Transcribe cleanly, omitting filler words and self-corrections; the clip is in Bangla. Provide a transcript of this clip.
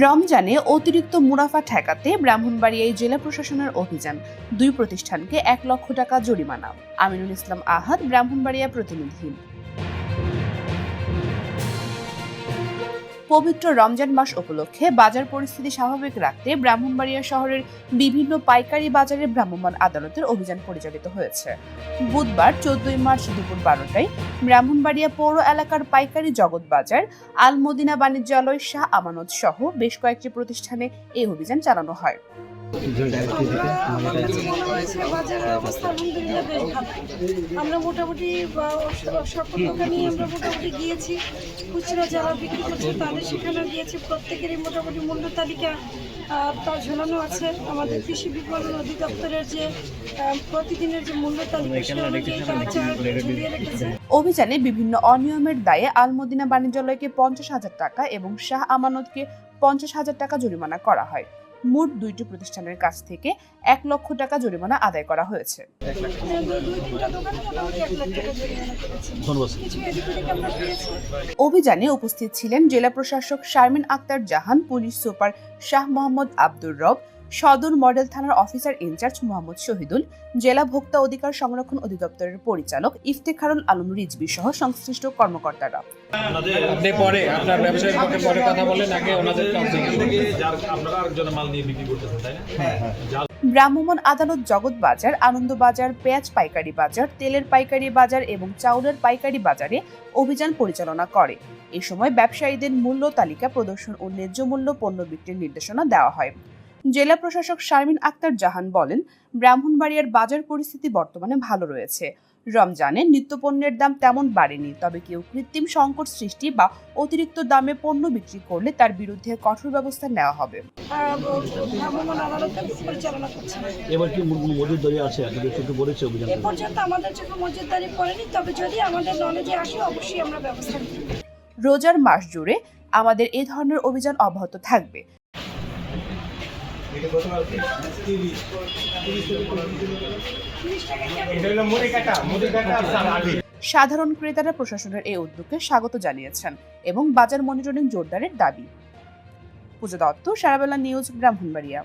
রমজানে অতিরিক্ত মুনাফা ঠেকাতে ব্রাহ্মণবাড়িয়ায় জেলা প্রশাসনের অভিযান, 2 প্রতিষ্ঠানকে 1 লক্ষ টাকা জরিমানা। আমিনুল ইসলাম আহাদ, ব্রাহ্মণবাড়িয়া প্রতিনিধি। পবিত্র রমজান মাস উপলক্ষে বাজার পরিস্থিতি স্বাভাবিক রাখতে ব্রাহ্মণবাড়িয়া শহরের বিভিন্ন পাইকারি বাজারে ভ্রাম্যমাণ আদালতের অভিযান পরিচালিত হয়েছে। বুধবার 14 মার্চ দুপুর 12টায় ব্রাহ্মণবাড়িয়া পৌর এলাকার পাইকারি জগৎ বাজার, আল মদিনা বাণিজ্যালয়, শাহ আমানত সহ বেশ কয়েকটি প্রতিষ্ঠানে এই অভিযান চালানো হয়। আমরা মোটামুটি সকল দোকানে আমরা মোটামুটি গিয়েছি, খুচরা যারা বিক্রি করছে তাদের সেখানে গিয়েছি। প্রত্যেকেরই মোটামুটি মূল্য তালিকা তার ঝোলানো আছে। আমাদের কৃষি বিপণন অধিদপ্তরের যে প্রতিদিনের যে মূল্য তালিকা সেটা অনুযায়ী তারা ঝুলিয়ে রেখেছে। অভিযানে বিভিন্ন অনিয়মের দায়ে আল মদিনা বাণিজ্যালয়কে 50,000 টাকা এবং শাহ আমানতকে 50,000 টাকা জরিমানা করা হয়। মোট 2টি প্রতিষ্ঠানের কাছ থেকে 1 লক্ষ টাকা জরিমানা আদায় করা হয়েছে। অভিযানে উপস্থিত ছিলেন জেলা প্রশাসক শারমিন আক্তার জাহান, পুলিশ সুপার শাহ মোহাম্মদ আব্দুর রব, সদর মডেল থানার অফিসার ইনচার্জ মোহাম্মদ শহীদুল, জেলা ভোক্তা অধিকার সংরক্ষণ অধিদপ্তরের পরিচালক ইফতেখারুল আলম রিজভী সহ সংশ্লিষ্ট কর্মকর্তারা। আপনি পরে আপনার ব্যবসায়ের পক্ষে পরে কথা বলেন, আগে ওনাদের আপনারা আরেকজন মাল নিয়ে বিক্রি করতেছেন, তাই না? ভ্রাম্যমাণ আদালত জগৎ বাজার, আনন্দ বাজার, পেঁয়াজ পাইকারি বাজার, তেলের পাইকারি বাজার এবং চাউলের পাইকারি বাজারে অভিযান পরিচালনা করে। এ সময় ব্যবসায়ীদের মূল্য তালিকা প্রদর্শন ও ন্যায্য মূল্য পণ্য বিক্রির নির্দেশনা দেওয়া হয়। জেলা প্রশাসক শারমিন আক্তার জাহান বলেন, ব্রাহ্মণবাড়িয়ার বাজার পরিস্থিতি বর্তমানে ভালো রয়েছে। রমজানে নিত্যপণ্যের দাম তেমন বাড়েনি, তবে কেউ কৃত্রিম সংকট সৃষ্টি বা অতিরিক্ত দামে পণ্য বিক্রি করলে তার বিরুদ্ধে কঠোর ব্যবস্থা নেওয়া হবে। এবার কি মজুতদারি আছে? বলেছে অভিযান এ পর্যন্ত আমাদের চোখে মজুতদারি পড়েনি, তবে যদি আমাদের নলেজে আসে অবশ্যই আমরা ব্যবস্থা নেব। রোজার মাস জুড়ে আমাদের এই ধরনের অভিযান অব্যাহত থাকবে। সাধারণ ক্রেতারা প্রশাসনের এই উদ্যোগকে স্বাগত জানিয়েছেন এবং বাজার মনিটরিং জোরদারের দাবি। পূজা দত্ত, সারাবেলা নিউজ, ব্রাহ্মণবাড়িয়া।